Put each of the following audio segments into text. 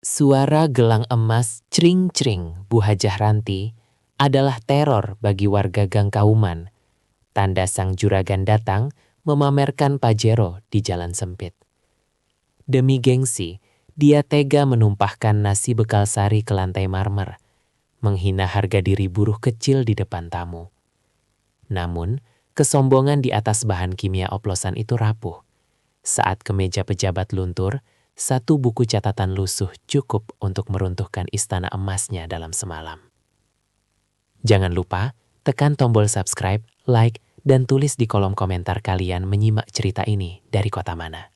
Suara gelang emas cring-cring Bu Hajah Ranti adalah teror bagi warga Gang Kauman. Tanda sang juragan datang memamerkan Pajero di jalan sempit. Demi gengsi, dia tega menumpahkan nasi bekal sari ke lantai marmer, menghina harga diri buruh kecil di depan tamu. Namun, kesombongan di atas bahan kimia oplosan itu rapuh. Saat kemeja pejabat luntur, satu buku catatan lusuh cukup untuk meruntuhkan istana emasnya dalam semalam. Jangan lupa tekan tombol subscribe, like, dan tulis di kolom komentar kalian menyimak cerita ini dari kota mana.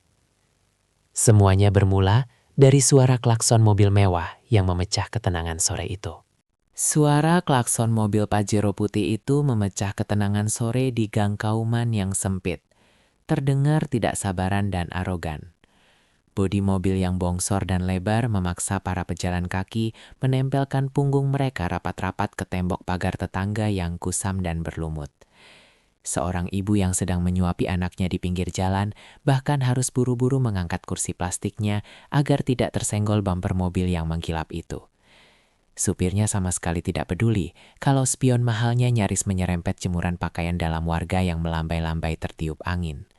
Semuanya bermula dari suara klakson mobil mewah yang memecah ketenangan sore itu. Suara klakson mobil Pajero putih itu memecah ketenangan sore di Gang Kauman yang sempit. Terdengar tidak sabaran dan arogan. Bodi mobil yang bongsor dan lebar memaksa para pejalan kaki menempelkan punggung mereka rapat-rapat ke tembok pagar tetangga yang kusam dan berlumut. Seorang ibu yang sedang menyuapi anaknya di pinggir jalan bahkan harus buru-buru mengangkat kursi plastiknya agar tidak tersenggol bumper mobil yang mengkilap itu. Supirnya sama sekali tidak peduli kalau spion mahalnya nyaris menyerempet jemuran pakaian dalam warga yang melambai-lambai tertiup angin.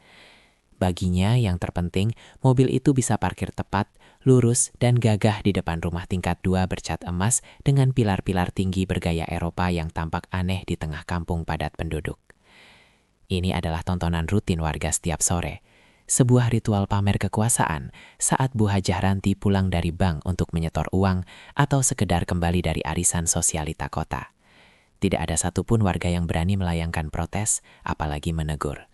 Baginya yang terpenting, mobil itu bisa parkir tepat, lurus, dan gagah di depan rumah tingkat 2 bercat emas dengan pilar-pilar tinggi bergaya Eropa yang tampak aneh di tengah kampung padat penduduk. Ini adalah tontonan rutin warga setiap sore. Sebuah ritual pamer kekuasaan saat Bu Hajah Ranti pulang dari bank untuk menyetor uang atau sekedar kembali dari arisan sosialita kota. Tidak ada satupun warga yang berani melayangkan protes, apalagi menegur.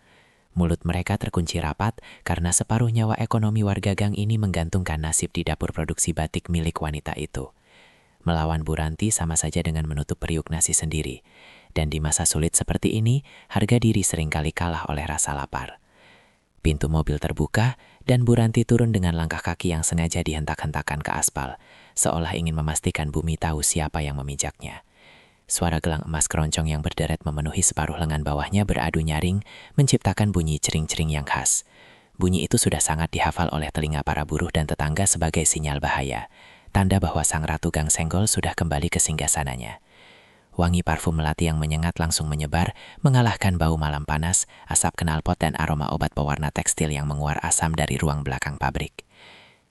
Mulut mereka terkunci rapat karena separuh nyawa ekonomi warga gang ini menggantungkan nasib di dapur produksi batik milik wanita itu. Melawan Bu Ranti sama saja dengan menutup periuk nasi sendiri. Dan di masa sulit seperti ini, harga diri seringkali kalah oleh rasa lapar. Pintu mobil terbuka dan Bu Ranti turun dengan langkah kaki yang sengaja dihentak-hentakan ke aspal, seolah ingin memastikan bumi tahu siapa yang memijaknya. Suara gelang emas keroncong yang berderet memenuhi separuh lengan bawahnya beradu nyaring, menciptakan bunyi cering-cering yang khas. Bunyi itu sudah sangat dihafal oleh telinga para buruh dan tetangga sebagai sinyal bahaya, tanda bahwa sang ratu Gang Senggol sudah kembali ke singgasananya. Wangi parfum melati yang menyengat langsung menyebar, mengalahkan bau malam panas, asap knalpot dan aroma obat pewarna tekstil yang menguar asam dari ruang belakang pabrik.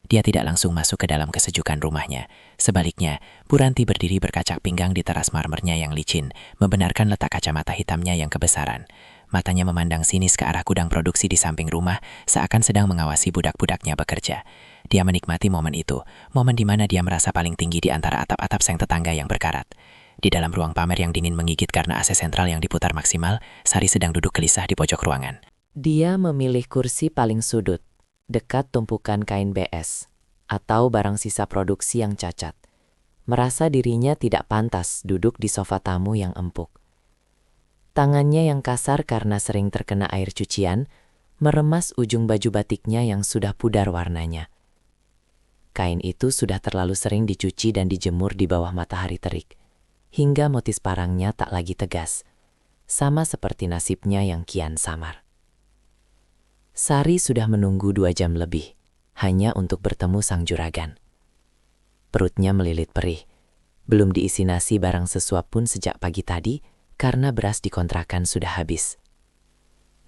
Dia tidak langsung masuk ke dalam kesejukan rumahnya. Sebaliknya, Bu Ranti berdiri berkacak pinggang di teras marmernya yang licin, membenarkan letak kacamata hitamnya yang kebesaran. Matanya memandang sinis ke arah gudang produksi di samping rumah, seakan sedang mengawasi budak-budaknya bekerja. Dia menikmati momen itu, momen di mana dia merasa paling tinggi di antara atap-atap seng tetangga yang berkarat. Di dalam ruang pamer yang dingin menggigit karena AC sentral yang diputar maksimal, Sari sedang duduk gelisah di pojok ruangan. Dia memilih kursi paling sudut, dekat tumpukan kain BS, atau barang sisa produksi yang cacat. Merasa dirinya tidak pantas duduk di sofa tamu yang empuk. Tangannya yang kasar karena sering terkena air cucian, meremas ujung baju batiknya yang sudah pudar warnanya. Kain itu sudah terlalu sering dicuci dan dijemur di bawah matahari terik, hingga motif parangnya tak lagi tegas, sama seperti nasibnya yang kian samar. Sari sudah menunggu 2 jam lebih, hanya untuk bertemu sang juragan. Perutnya melilit perih. Belum diisi nasi barang sesuap pun sejak pagi tadi, karena beras di kontrakan sudah habis.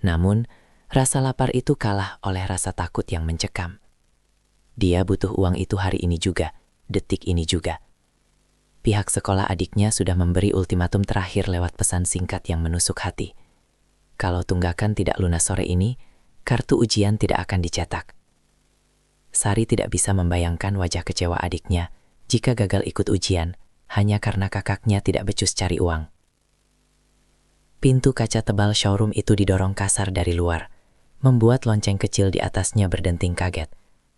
Namun, rasa lapar itu kalah oleh rasa takut yang mencekam. Dia butuh uang itu hari ini juga, detik ini juga. Pihak sekolah adiknya sudah memberi ultimatum terakhir lewat pesan singkat yang menusuk hati. Kalau tunggakan tidak lunas sore ini, kartu ujian tidak akan dicetak. Sari tidak bisa membayangkan wajah kecewa adiknya jika gagal ikut ujian hanya karena kakaknya tidak becus cari uang. Pintu kaca tebal showroom itu didorong kasar dari luar, membuat lonceng kecil di atasnya berdenting kaget,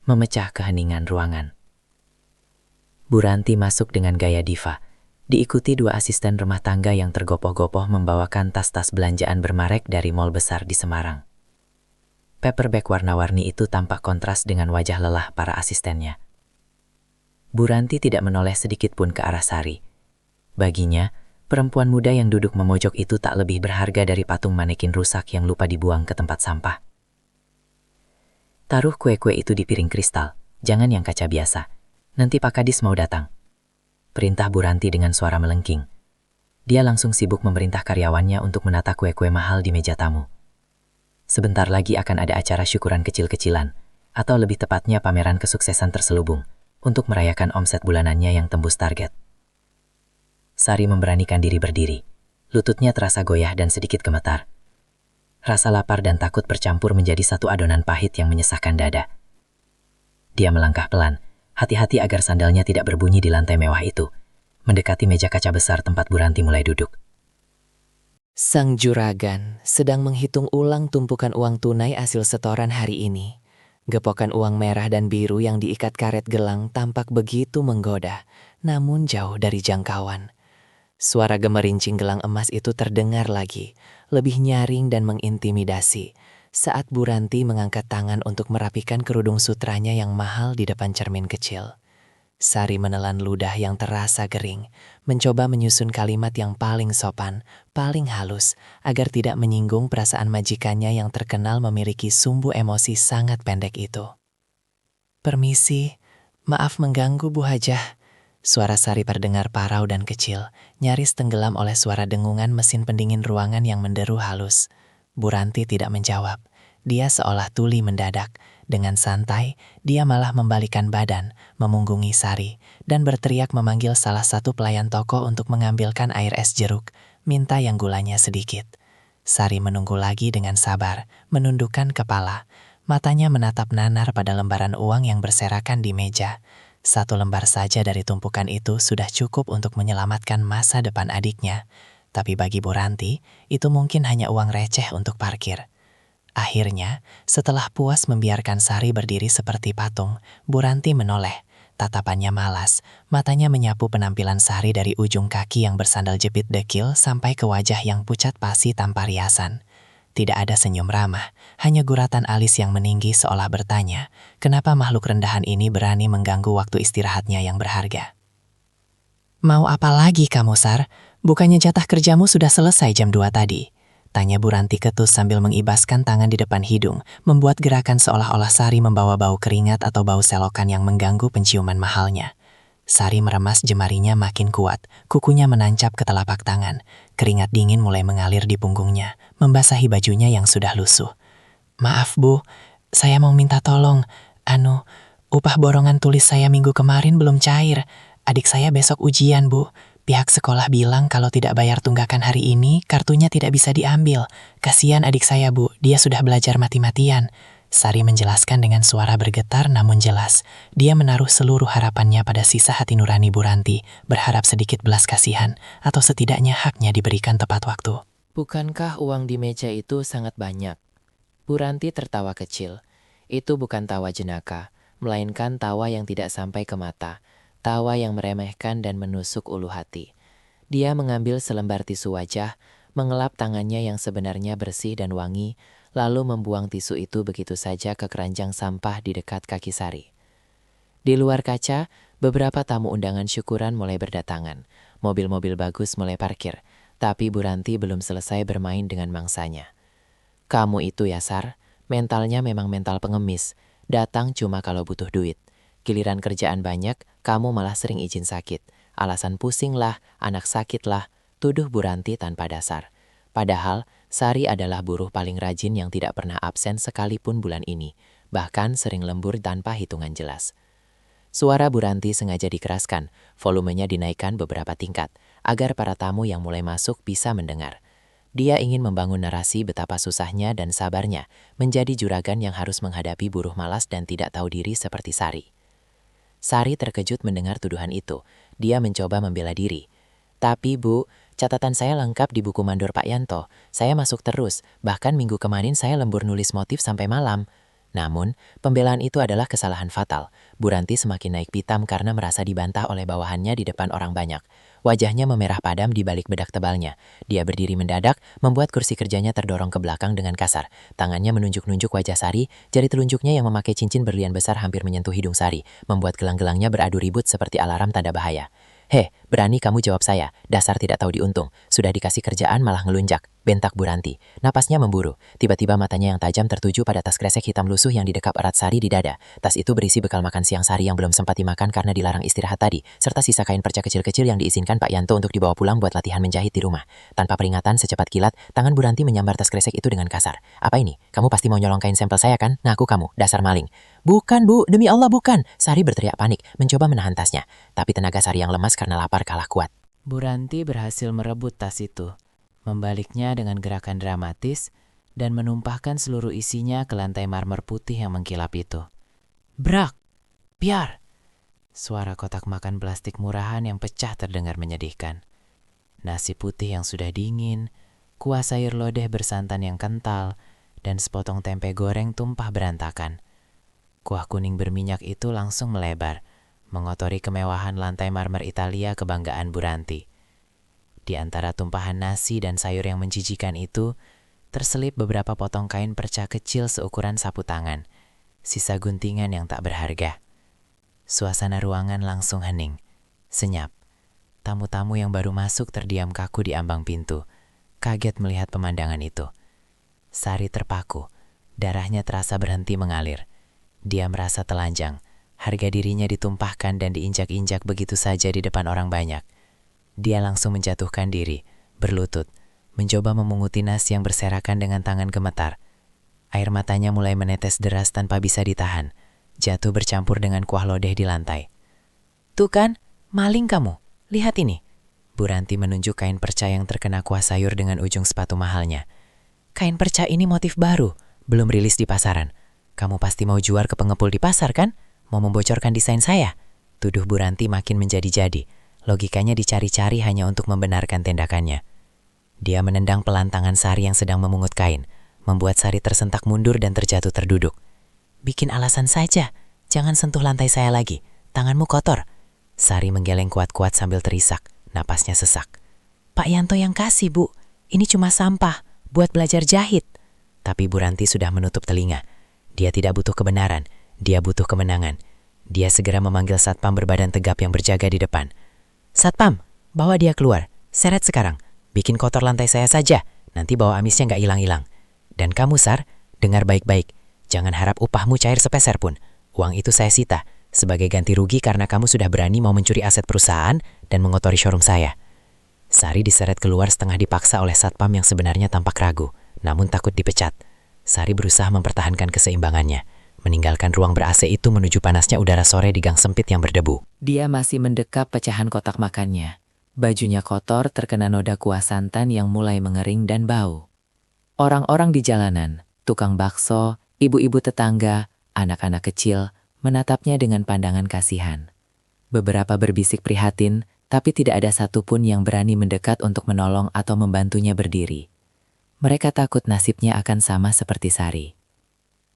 memecah keheningan ruangan. Bu Ranti masuk dengan gaya diva, diikuti 2 asisten rumah tangga yang tergopoh-gopoh membawakan tas-tas belanjaan bermarek dari mall besar di Semarang. Paperback warna-warni itu tampak kontras dengan wajah lelah para asistennya. Bu Ranti tidak menoleh sedikit pun ke arah Sari. Baginya, perempuan muda yang duduk memojok itu tak lebih berharga dari patung manekin rusak yang lupa dibuang ke tempat sampah. Taruh kue-kue itu di piring kristal, jangan yang kaca biasa. Nanti Pak Kadis mau datang. Perintah Bu Ranti dengan suara melengking. Dia langsung sibuk memerintah karyawannya untuk menata kue-kue mahal di meja tamu. Sebentar lagi akan ada acara syukuran kecil-kecilan, atau lebih tepatnya pameran kesuksesan terselubung, untuk merayakan omset bulanannya yang tembus target. Sari memberanikan diri berdiri. Lututnya terasa goyah dan sedikit gemetar. Rasa lapar dan takut bercampur menjadi satu adonan pahit yang menyesakkan dada. Dia melangkah pelan, hati-hati agar sandalnya tidak berbunyi di lantai mewah itu, mendekati meja kaca besar tempat Bu Ranti mulai duduk. Sang juragan sedang menghitung ulang tumpukan uang tunai hasil setoran hari ini. Gepokan uang merah dan biru yang diikat karet gelang tampak begitu menggoda, namun jauh dari jangkauan. Suara gemerincing gelang emas itu terdengar lagi, lebih nyaring dan mengintimidasi, saat Bu Ranti mengangkat tangan untuk merapikan kerudung sutranya yang mahal di depan cermin kecil. Sari menelan ludah yang terasa gering, mencoba menyusun kalimat yang paling sopan, paling halus, agar tidak menyinggung perasaan majikannya yang terkenal memiliki sumbu emosi sangat pendek itu. "Permisi, maaf mengganggu Bu Hajah." Suara Sari terdengar parau dan kecil, nyaris tenggelam oleh suara dengungan mesin pendingin ruangan yang menderu halus. Bu Ranti tidak menjawab. Dia seolah tuli mendadak. Dengan santai, dia malah membalikkan badan, memunggungi Sari, dan berteriak memanggil salah satu pelayan toko untuk mengambilkan air es jeruk, minta yang gulanya sedikit. Sari menunggu lagi dengan sabar, menundukkan kepala. Matanya menatap nanar pada lembaran uang yang berserakan di meja. Satu lembar saja dari tumpukan itu sudah cukup untuk menyelamatkan masa depan adiknya. Tapi bagi Bu Ranti, itu mungkin hanya uang receh untuk parkir. Akhirnya, setelah puas membiarkan Sari berdiri seperti patung, Bu Ranti menoleh. Tatapannya malas, matanya menyapu penampilan Sari dari ujung kaki yang bersandal jepit dekil sampai ke wajah yang pucat pasi tanpa riasan. Tidak ada senyum ramah, hanya guratan alis yang meninggi seolah bertanya, kenapa makhluk rendahan ini berani mengganggu waktu istirahatnya yang berharga. "Mau apa lagi kamu, Sar? Bukannya jatah kerjamu sudah selesai jam 2 tadi?" Tanya Bu Ranti ketus sambil mengibaskan tangan di depan hidung, membuat gerakan seolah-olah Sari membawa bau keringat atau bau selokan yang mengganggu penciuman mahalnya. Sari meremas jemarinya makin kuat, kukunya menancap ke telapak tangan. Keringat dingin mulai mengalir di punggungnya, membasahi bajunya yang sudah lusuh. "Maaf Bu, saya mau minta tolong. Upah borongan tulis saya minggu kemarin belum cair. Adik saya besok ujian Bu. Pihak sekolah bilang kalau tidak bayar tunggakan hari ini, kartunya tidak bisa diambil. Kasihan adik saya Bu, dia sudah belajar mati-matian." Sari menjelaskan dengan suara bergetar namun jelas. Dia menaruh seluruh harapannya pada sisa hati nurani Bu Ranti, berharap sedikit belas kasihan, atau setidaknya haknya diberikan tepat waktu. "Bukankah uang di meja itu sangat banyak?" Bu Ranti tertawa kecil. Itu bukan tawa jenaka, melainkan tawa yang tidak sampai ke mata, tawa yang meremehkan dan menusuk ulu hati. Dia mengambil selembar tisu wajah, mengelap tangannya yang sebenarnya bersih dan wangi, lalu membuang tisu itu begitu saja ke keranjang sampah di dekat kaki Sari. Di luar kaca, beberapa tamu undangan syukuran mulai berdatangan. Mobil-mobil bagus mulai parkir, tapi Bu Ranti belum selesai bermain dengan mangsanya. "Kamu itu ya, Sar, mentalnya memang mental pengemis. Datang cuma kalau butuh duit. Giliran kerjaan banyak, kamu malah sering izin sakit. Alasan pusing lah, anak sakit lah," tuduh Bu Ranti tanpa dasar. Padahal, Sari adalah buruh paling rajin yang tidak pernah absen sekalipun bulan ini, bahkan sering lembur tanpa hitungan jelas. Suara Bu Ranti sengaja dikeraskan, volumenya dinaikkan beberapa tingkat, agar para tamu yang mulai masuk bisa mendengar. Dia ingin membangun narasi betapa susahnya dan sabarnya menjadi juragan yang harus menghadapi buruh malas dan tidak tahu diri seperti Sari. Sari terkejut mendengar tuduhan itu. Dia mencoba membela diri. "Tapi Bu, catatan saya lengkap di buku mandor Pak Yanto. Saya masuk terus, bahkan minggu kemarin saya lembur nulis motif sampai malam." Namun, pembelaan itu adalah kesalahan fatal. Bu Ranti semakin naik pitam karena merasa dibantah oleh bawahannya di depan orang banyak. Wajahnya memerah padam di balik bedak tebalnya. Dia berdiri mendadak, membuat kursi kerjanya terdorong ke belakang dengan kasar. Tangannya menunjuk-nunjuk wajah Sari, jari telunjuknya yang memakai cincin berlian besar hampir menyentuh hidung Sari, membuat gelang-gelangnya beradu ribut seperti alarm tanda bahaya. Heh, berani kamu jawab saya, dasar tidak tahu diuntung. Sudah dikasih kerjaan malah ngelunjak, bentak Bu Ranti. Napasnya memburu, tiba-tiba matanya yang tajam tertuju pada tas kresek hitam lusuh yang didekap erat Sari di dada. Tas itu berisi bekal makan siang Sari yang belum sempat dimakan karena dilarang istirahat tadi, serta sisa kain perca kecil-kecil yang diizinkan Pak Yanto untuk dibawa pulang buat latihan menjahit di rumah. Tanpa peringatan, secepat kilat, tangan Bu Ranti menyambar tas kresek itu dengan kasar. Apa ini? Kamu pasti mau nyolong kain sampel saya kan? Ngaku kamu, dasar maling. Bukan Bu, demi Allah bukan. Sari berteriak panik, mencoba menahan tasnya. Tapi tenaga Sari yang lemas karena lapar kalah kuat. Bu Ranti berhasil merebut tas itu, membaliknya dengan gerakan dramatis, dan menumpahkan seluruh isinya ke lantai marmer putih yang mengkilap itu. Brak! Piar! Suara kotak makan plastik murahan yang pecah terdengar menyedihkan. Nasi putih yang sudah dingin, kuah sayur lodeh bersantan yang kental, dan sepotong tempe goreng tumpah berantakan. Kuah kuning berminyak itu langsung melebar, mengotori kemewahan lantai marmer Italia kebanggaan Bu Ranti. Di antara tumpahan nasi dan sayur yang menjijikan itu, terselip beberapa potong kain perca kecil seukuran sapu tangan, sisa guntingan yang tak berharga. Suasana ruangan langsung hening, senyap. Tamu-tamu yang baru masuk terdiam kaku di ambang pintu, kaget melihat pemandangan itu. Sari terpaku, darahnya terasa berhenti mengalir. Dia merasa telanjang. Harga dirinya ditumpahkan dan diinjak-injak begitu saja di depan orang banyak. Dia langsung menjatuhkan diri, berlutut, mencoba memunguti nasi yang berserakan dengan tangan gemetar. Air matanya mulai menetes deras tanpa bisa ditahan, jatuh bercampur dengan kuah lodeh di lantai. Tuh kan, maling kamu, lihat ini. Bu Ranti menunjuk kain perca yang terkena kuah sayur dengan ujung sepatu mahalnya. Kain perca ini motif baru, belum rilis di pasaran. Kamu pasti mau jual ke pengepul di pasar kan? Mau membocorkan desain saya? Tuduh Bu Ranti makin menjadi-jadi. Logikanya dicari-cari hanya untuk membenarkan tindakannya. Dia menendang pelan tangan Sari yang sedang memungut kain, membuat Sari tersentak mundur dan terjatuh terduduk. Bikin alasan saja, jangan sentuh lantai saya lagi, tanganmu kotor. Sari menggeleng kuat-kuat sambil terisak, napasnya sesak. Pak Yanto yang kasih Bu, ini cuma sampah, buat belajar jahit. Tapi Bu Ranti sudah menutup telinga. Dia tidak butuh kebenaran. Dia butuh kemenangan. Dia segera memanggil satpam berbadan tegap yang berjaga di depan. Satpam, bawa dia keluar. Seret sekarang. Bikin kotor lantai saya saja. Nanti bawa amisnya nggak hilang-hilang. Dan kamu, Sar, dengar baik-baik. Jangan harap upahmu cair sepeser pun. Uang itu saya sita sebagai ganti rugi karena kamu sudah berani mau mencuri aset perusahaan dan mengotori showroom saya. Sari diseret keluar setengah dipaksa oleh satpam yang sebenarnya tampak ragu, namun takut dipecat. Sari berusaha mempertahankan keseimbangannya, meninggalkan ruang ber-AC itu menuju panasnya udara sore di gang sempit yang berdebu. Dia masih mendekap pecahan kotak makannya. Bajunya kotor terkena noda kuah santan yang mulai mengering dan bau. Orang-orang di jalanan, tukang bakso, ibu-ibu tetangga, anak-anak kecil, menatapnya dengan pandangan kasihan. Beberapa berbisik prihatin, tapi tidak ada satupun yang berani mendekat untuk menolong atau membantunya berdiri. Mereka takut nasibnya akan sama seperti Sari.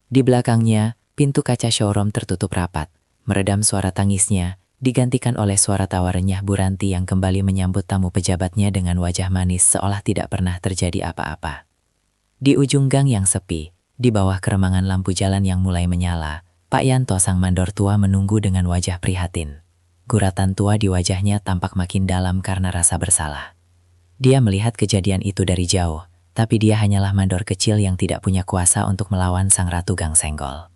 Di belakangnya, pintu kaca showroom tertutup rapat, meredam suara tangisnya, digantikan oleh suara tawa renyah Bu Ranti yang kembali menyambut tamu pejabatnya dengan wajah manis seolah tidak pernah terjadi apa-apa. Di ujung gang yang sepi, di bawah keremangan lampu jalan yang mulai menyala, Pak Yanto sang mandor tua menunggu dengan wajah prihatin. Guratan tua di wajahnya tampak makin dalam karena rasa bersalah. Dia melihat kejadian itu dari jauh, tapi dia hanyalah mandor kecil yang tidak punya kuasa untuk melawan sang ratu gang senggol.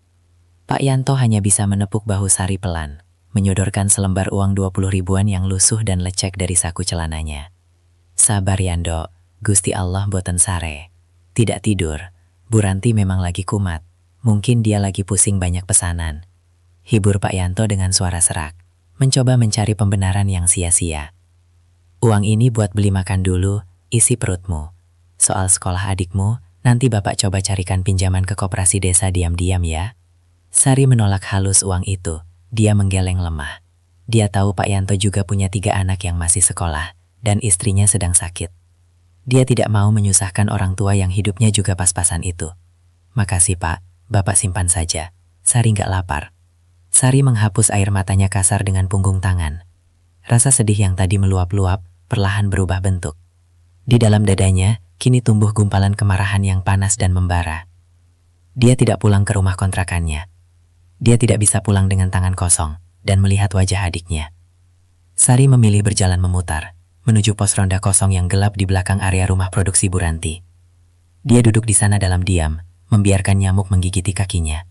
Pak Yanto hanya bisa menepuk bahu Sari pelan, menyodorkan selembar uang 20 ribuan yang lusuh dan lecek dari saku celananya. Sabar Yando, Gusti Allah boten sare. Tidak tidur, Bu Ranti memang lagi kumat. Mungkin dia lagi pusing banyak pesanan. Hibur Pak Yanto dengan suara serak, mencoba mencari pembenaran yang sia-sia. Uang ini buat beli makan dulu, isi perutmu. Soal sekolah adikmu, nanti Bapak coba carikan pinjaman ke koperasi desa diam-diam ya. Sari menolak halus uang itu. Dia menggeleng lemah. Dia tahu Pak Yanto juga punya 3 anak yang masih sekolah, dan istrinya sedang sakit. Dia tidak mau menyusahkan orang tua yang hidupnya juga pas-pasan itu. Makasih Pak, Bapak simpan saja. Sari nggak lapar. Sari menghapus air matanya kasar dengan punggung tangan. Rasa sedih yang tadi meluap-luap, perlahan berubah bentuk. Di dalam dadanya, kini tumbuh gumpalan kemarahan yang panas dan membara. Dia tidak pulang ke rumah kontrakannya. Dia tidak bisa pulang dengan tangan kosong dan melihat wajah adiknya. Sari memilih berjalan memutar, menuju pos ronda kosong yang gelap di belakang area rumah produksi Bu Ranti. Dia duduk di sana dalam diam, membiarkan nyamuk menggigiti kakinya,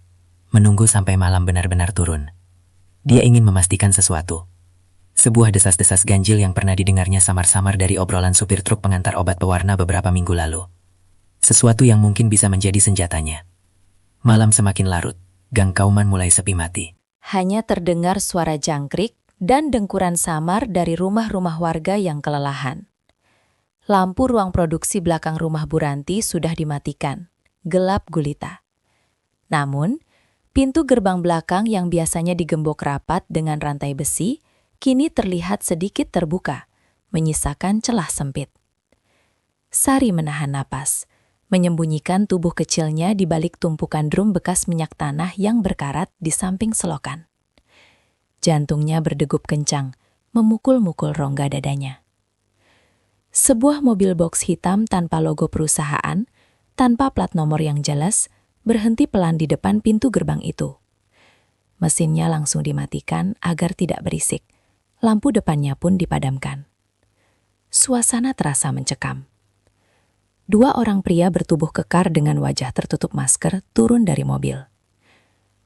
menunggu sampai malam benar-benar turun. Dia ingin memastikan sesuatu. Sebuah desas-desas ganjil yang pernah didengarnya samar-samar dari obrolan supir truk pengantar obat pewarna beberapa minggu lalu. Sesuatu yang mungkin bisa menjadi senjatanya. Malam semakin larut, Gang Kauman mulai sepi mati. Hanya terdengar suara jangkrik dan dengkuran samar dari rumah-rumah warga yang kelelahan. Lampu ruang produksi belakang rumah Bu Ranti sudah dimatikan, gelap gulita. Namun, pintu gerbang belakang yang biasanya digembok rapat dengan rantai besi, kini terlihat sedikit terbuka, menyisakan celah sempit. Sari menahan napas, menyembunyikan tubuh kecilnya di balik tumpukan drum bekas minyak tanah yang berkarat di samping selokan. Jantungnya berdegup kencang, memukul-mukul rongga dadanya. Sebuah mobil box hitam tanpa logo perusahaan, tanpa plat nomor yang jelas, berhenti pelan di depan pintu gerbang itu. Mesinnya langsung dimatikan agar tidak berisik. Lampu depannya pun dipadamkan. Suasana terasa mencekam. 2 orang pria bertubuh kekar dengan wajah tertutup masker turun dari mobil.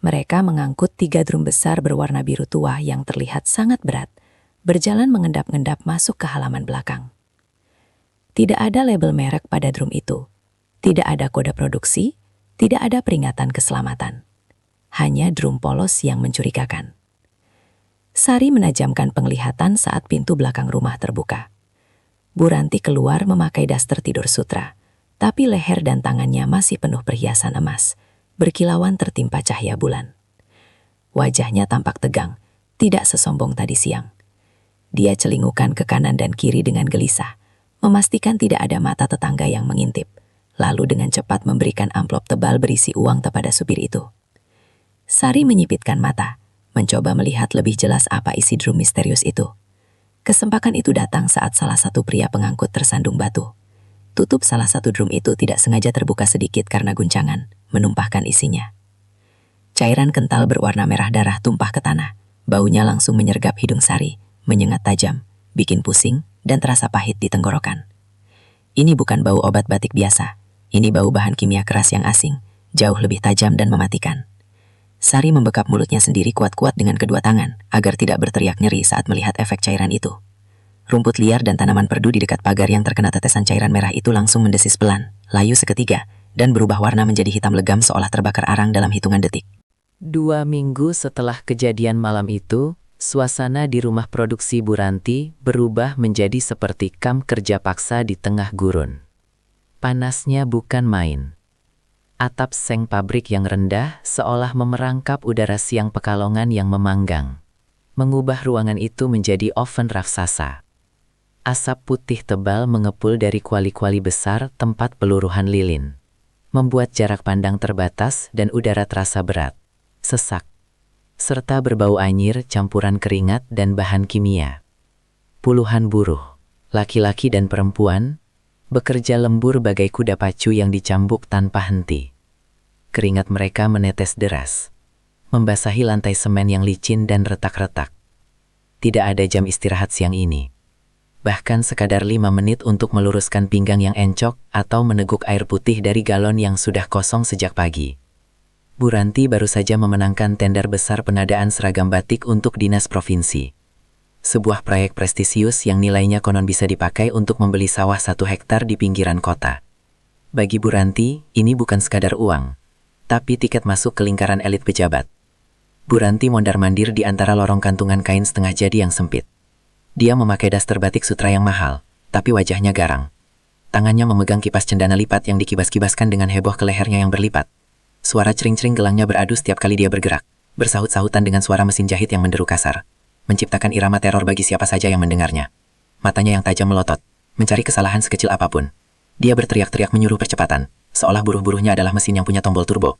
Mereka mengangkut 3 drum besar berwarna biru tua yang terlihat sangat berat, berjalan mengendap-endap masuk ke halaman belakang. Tidak ada label merek pada drum itu. Tidak ada kode produksi, tidak ada peringatan keselamatan. Hanya drum polos yang mencurigakan. Sari menajamkan penglihatan saat pintu belakang rumah terbuka. Bu Ranti keluar memakai daster tidur sutra, tapi leher dan tangannya masih penuh perhiasan emas, berkilauan tertimpa cahaya bulan. Wajahnya tampak tegang, tidak sesombong tadi siang. Dia celingukan ke kanan dan kiri dengan gelisah, memastikan tidak ada mata tetangga yang mengintip, lalu dengan cepat memberikan amplop tebal berisi uang kepada supir itu. Sari menyipitkan mata, mencoba melihat lebih jelas apa isi drum misterius itu. Kesempakan itu datang saat salah satu pria pengangkut tersandung batu. Tutup salah satu drum itu tidak sengaja terbuka sedikit karena guncangan, menumpahkan isinya. Cairan kental berwarna merah darah tumpah ke tanah. Baunya langsung menyergap hidung Sari, menyengat tajam, bikin pusing, dan terasa pahit di tenggorokan. Ini bukan bau obat batik biasa. Ini bau bahan kimia keras yang asing, jauh lebih tajam dan mematikan. Sari membekap mulutnya sendiri kuat-kuat dengan kedua tangan, agar tidak berteriak nyeri saat melihat efek cairan itu. Rumput liar dan tanaman perdu di dekat pagar yang terkena tetesan cairan merah itu langsung mendesis pelan, layu seketika, dan berubah warna menjadi hitam legam seolah terbakar arang dalam hitungan detik. 2 minggu setelah kejadian malam itu, suasana di rumah produksi Bu Ranti berubah menjadi seperti kamp kerja paksa di tengah gurun. Panasnya bukan main. Atap seng pabrik yang rendah seolah memerangkap udara siang Pekalongan yang memanggang, mengubah ruangan itu menjadi oven raksasa. Asap putih tebal mengepul dari kuali-kuali besar tempat peluruhan lilin, membuat jarak pandang terbatas dan udara terasa berat, sesak, serta berbau anyir campuran keringat dan bahan kimia. Puluhan buruh, laki-laki dan perempuan, bekerja lembur bagai kuda pacu yang dicambuk tanpa henti. Keringat mereka menetes deras, membasahi lantai semen yang licin dan retak-retak. Tidak ada jam istirahat siang ini. Bahkan sekadar 5 menit untuk meluruskan pinggang yang encok atau meneguk air putih dari galon yang sudah kosong sejak pagi. Bu Ranti baru saja memenangkan tender besar penadaan seragam batik untuk dinas provinsi. Sebuah proyek prestisius yang nilainya konon bisa dipakai untuk membeli sawah 1 hektar di pinggiran kota. Bagi Bu Ranti, ini bukan sekadar uang, tapi tiket masuk ke lingkaran elit pejabat. Bu Ranti mondar-mandir di antara lorong kantungan kain setengah jadi yang sempit. Dia memakai daster batik sutra yang mahal, tapi wajahnya garang. Tangannya memegang kipas cendana lipat yang dikibas-kibaskan dengan heboh ke lehernya yang berlipat. Suara cering-cering gelangnya beradu setiap kali dia bergerak, bersahut-sahutan dengan suara mesin jahit yang menderu kasar, menciptakan irama teror bagi siapa saja yang mendengarnya. Matanya yang tajam melotot, mencari kesalahan sekecil apapun. Dia berteriak-teriak menyuruh percepatan, seolah buruh-buruhnya adalah mesin yang punya tombol turbo.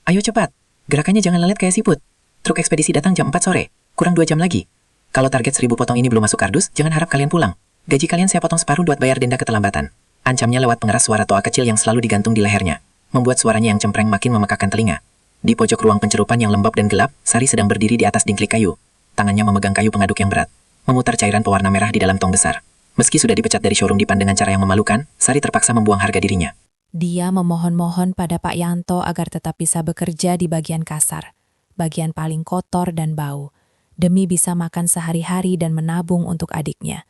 Ayo cepat, gerakannya jangan lelet kayak siput. Truk ekspedisi datang jam 4 sore, kurang 2 jam lagi. Kalau target 1000 potong ini belum masuk kardus, jangan harap kalian pulang. Gaji kalian saya potong separuh buat bayar denda keterlambatan. Ancamnya lewat pengeras suara toa kecil yang selalu digantung di lehernya, membuat suaranya yang cempreng makin memekakkan telinga. Di pojok ruang pencerupan yang lembab dan gelap, Sari sedang berdiri di atas dingklik kayu. Tangannya memegang kayu pengaduk yang berat. memutar cairan pewarna merah di dalam tong besar. Meski sudah dipecat dari showroom Dipan dengan cara yang memalukan, Sari terpaksa membuang harga dirinya. Dia memohon-mohon pada Pak Yanto agar tetap bisa bekerja di bagian kasar, bagian paling kotor dan bau, demi bisa makan sehari-hari dan menabung untuk adiknya.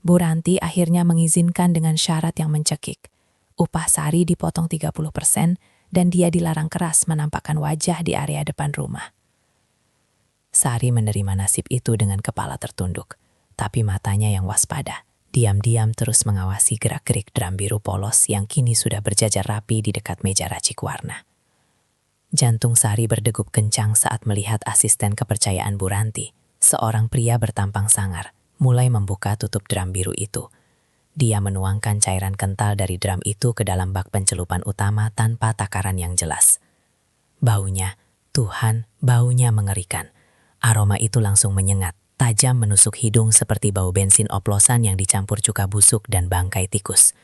Bu Ranti akhirnya mengizinkan dengan syarat yang mencekik. Upah Sari dipotong 30% dan dia dilarang keras menampakkan wajah di area depan rumah. Sari menerima nasib itu dengan kepala tertunduk, tapi matanya yang waspada, diam-diam terus mengawasi gerak-gerik drum biru polos yang kini sudah berjajar rapi di dekat meja racik warna. Jantung Sari berdegup kencang saat melihat asisten kepercayaan Bu Ranti, seorang pria bertampang sangar, mulai membuka tutup drum biru itu. Dia menuangkan cairan kental dari drum itu ke dalam bak pencelupan utama tanpa takaran yang jelas. Baunya, Tuhan, baunya mengerikan. Aroma itu langsung menyengat, tajam menusuk hidung seperti bau bensin oplosan yang dicampur cuka busuk dan bangkai tikus.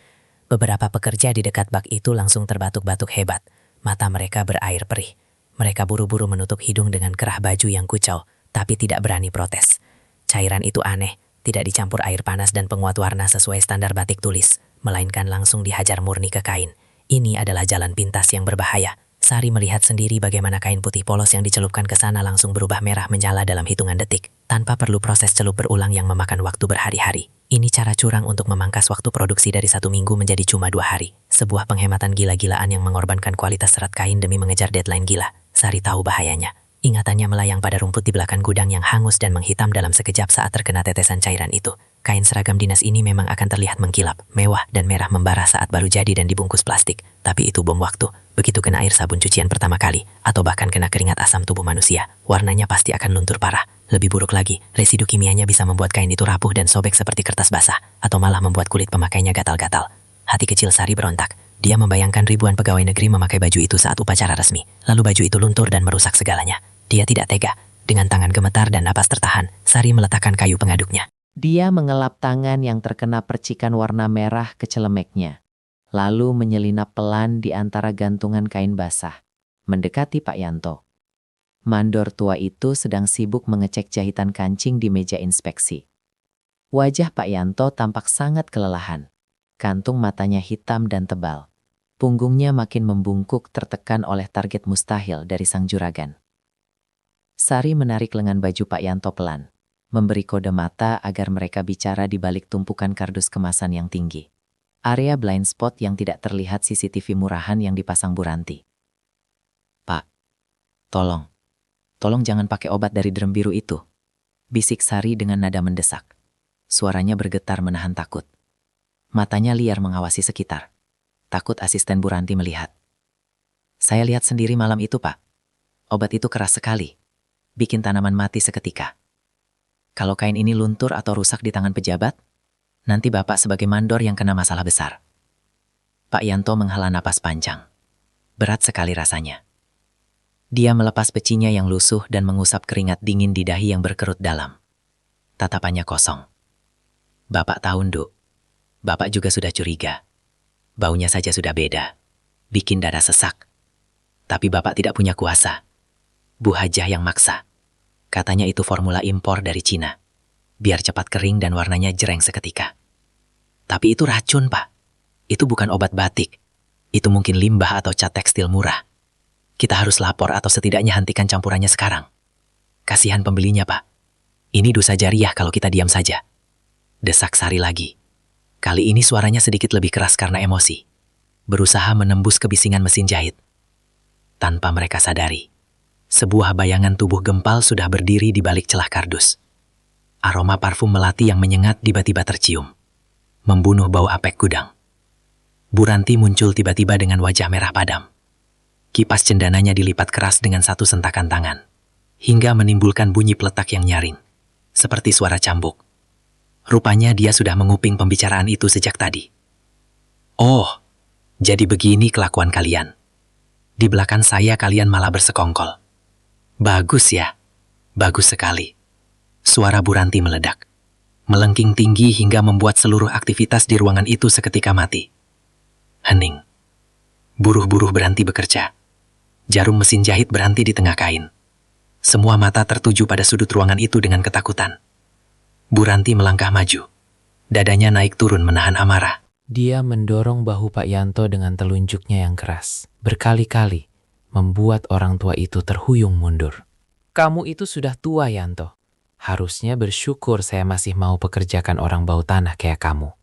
Beberapa pekerja di dekat bak itu langsung terbatuk-batuk hebat. Mata mereka berair perih. Mereka buru-buru menutup hidung dengan kerah baju yang kucau, tapi tidak berani protes. Cairan itu aneh, tidak dicampur air panas dan penguat warna sesuai standar batik tulis, melainkan langsung dihajar murni ke kain. Ini adalah jalan pintas yang berbahaya. Sari melihat sendiri bagaimana kain putih polos yang dicelupkan ke sana langsung berubah merah menyala dalam hitungan detik, tanpa perlu proses celup berulang yang memakan waktu berhari-hari. Ini cara curang untuk memangkas waktu produksi dari 1 minggu menjadi cuma 2 hari. Sebuah penghematan gila-gilaan yang mengorbankan kualitas serat kain demi mengejar deadline gila. Sari tahu bahayanya. Ingatannya melayang pada rumput di belakang gudang yang hangus dan menghitam dalam sekejap saat terkena tetesan cairan itu. Kain seragam dinas ini memang akan terlihat mengkilap, mewah dan merah membara saat baru jadi dan dibungkus plastik. Tapi itu bom waktu. Begitu kena air sabun cucian pertama kali, atau bahkan kena keringat asam tubuh manusia, warnanya pasti akan luntur parah. Lebih buruk lagi, residu kimianya bisa membuat kain itu rapuh dan sobek seperti kertas basah, atau malah membuat kulit pemakainya gatal-gatal. Hati kecil Sari berontak. Dia membayangkan ribuan pegawai negeri memakai baju itu saat upacara resmi, lalu baju itu luntur dan merusak segalanya. Dia tidak tega. Dengan tangan gemetar dan napas tertahan, Sari meletakkan kayu pengaduknya. Dia mengelap tangan yang terkena percikan warna merah ke celemeknya, lalu menyelinap pelan di antara gantungan kain basah, mendekati Pak Yanto. Mandor tua itu sedang sibuk mengecek jahitan kancing di meja inspeksi. Wajah Pak Yanto tampak sangat kelelahan. Kantung matanya hitam dan tebal. Punggungnya makin membungkuk tertekan oleh target mustahil dari sang juragan. Sari menarik lengan baju Pak Yanto pelan, memberi kode mata agar mereka bicara di balik tumpukan kardus kemasan yang tinggi. Area blind spot yang tidak terlihat CCTV murahan yang dipasang Bu Ranti. Pak, tolong jangan pakai obat dari drum biru itu, bisik Sari dengan nada mendesak. Suaranya bergetar menahan takut. Matanya liar mengawasi sekitar. Takut asisten Bu Ranti melihat. Saya lihat sendiri malam itu, Pak. Obat itu keras sekali. Bikin tanaman mati seketika. Kalau kain ini luntur atau rusak di tangan pejabat, nanti Bapak sebagai mandor yang kena masalah besar. Pak Yanto menghela napas panjang. Berat sekali rasanya. Dia melepas pecinya yang lusuh dan mengusap keringat dingin di dahi yang berkerut dalam. Tatapannya kosong. Bapak tahu, Nduk. Bapak juga sudah curiga. Baunya saja sudah beda. Bikin dada sesak. Tapi Bapak tidak punya kuasa. Bu Hajah yang maksa. Katanya itu formula impor dari Cina. Biar cepat kering dan warnanya jereng seketika. Tapi itu racun, Pak. Itu bukan obat batik. Itu mungkin limbah atau cat tekstil murah. Kita harus lapor atau setidaknya hentikan campurannya sekarang. Kasihan pembelinya, Pak. Ini dosa jariah kalau kita diam saja. Desak Sari lagi. Kali ini suaranya sedikit lebih keras karena emosi. Berusaha menembus kebisingan mesin jahit. Tanpa mereka sadari, sebuah bayangan tubuh gempal sudah berdiri di balik celah kardus. Aroma parfum melati yang menyengat tiba-tiba tercium. Membunuh bau apek gudang. Bu Ranti muncul tiba-tiba dengan wajah merah padam. Kipas cendananya dilipat keras dengan satu sentakan tangan, hingga menimbulkan bunyi peletak yang nyaring, seperti suara cambuk. Rupanya dia sudah menguping pembicaraan itu sejak tadi. Oh, jadi begini kelakuan kalian. Di belakang saya kalian malah bersekongkol. Bagus ya, bagus sekali. Suara Bu Ranti meledak, melengking tinggi hingga membuat seluruh aktivitas di ruangan itu seketika mati. Hening. Buruh-buruh berhenti bekerja. Jarum mesin jahit berhenti di tengah kain. Semua mata tertuju pada sudut ruangan itu dengan ketakutan. Bu Ranti melangkah maju. Dadanya naik turun menahan amarah. Dia mendorong bahu Pak Yanto dengan telunjuknya yang keras, berkali-kali, membuat orang tua itu terhuyung mundur. Kamu itu sudah tua, Yanto. Harusnya bersyukur saya masih mau pekerjakan orang bau tanah kayak kamu.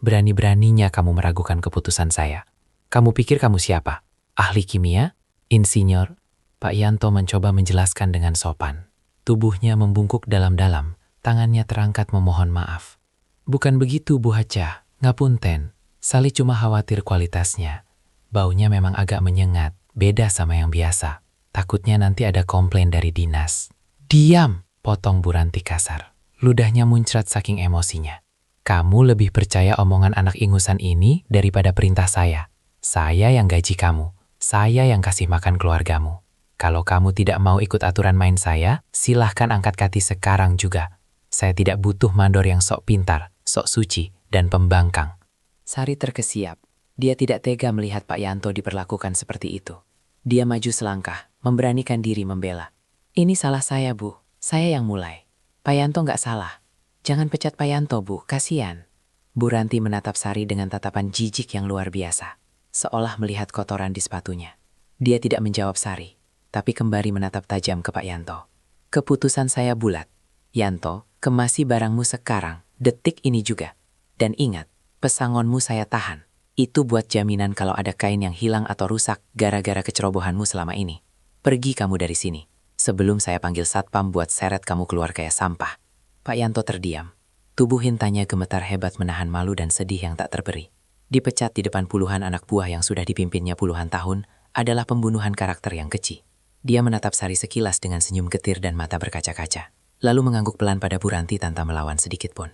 Berani-beraninya kamu meragukan keputusan saya. Kamu pikir kamu siapa? Ahli kimia? Insinyur? Pak Yanto mencoba menjelaskan dengan sopan. Tubuhnya membungkuk dalam-dalam, tangannya terangkat memohon maaf. Bukan begitu, Bu Haja. Ngapunten, Sali cuma khawatir kualitasnya. Baunya memang agak menyengat, beda sama yang biasa. Takutnya nanti ada komplain dari dinas. Diam, potong Bu Ranti kasar. Ludahnya muncrat saking emosinya. Kamu lebih percaya omongan anak ingusan ini daripada perintah saya. Saya yang gaji kamu. Saya yang kasih makan keluargamu. Kalau kamu tidak mau ikut aturan main saya, silahkan angkat kaki sekarang juga. Saya tidak butuh mandor yang sok pintar, sok suci, dan pembangkang. Sari terkesiap. Dia tidak tega melihat Pak Yanto diperlakukan seperti itu. Dia maju selangkah, memberanikan diri membela. Ini salah saya, Bu. Saya yang mulai. Pak Yanto nggak salah. Jangan pecat Pak Yanto, Bu. Kasian. Bu Ranti menatap Sari dengan tatapan jijik yang luar biasa. Seolah melihat kotoran di sepatunya. Dia tidak menjawab Sari, tapi kembali menatap tajam ke Pak Yanto. Keputusan saya bulat. Yanto, kemasi barangmu sekarang, detik ini juga. Dan ingat, pesangonmu saya tahan. Itu buat jaminan kalau ada kain yang hilang atau rusak gara-gara kecerobohanmu selama ini. Pergi kamu dari sini, sebelum saya panggil satpam buat seret kamu keluar kayak sampah. Pak Yanto terdiam. Tubuh hintanya gemetar hebat menahan malu dan sedih yang tak terberi. Dipecat di depan puluhan anak buah yang sudah dipimpinnya puluhan tahun adalah pembunuhan karakter yang keji. Dia menatap Sari sekilas dengan senyum getir dan mata berkaca-kaca. Lalu mengangguk pelan pada Bu Ranti tanpa melawan sedikit pun.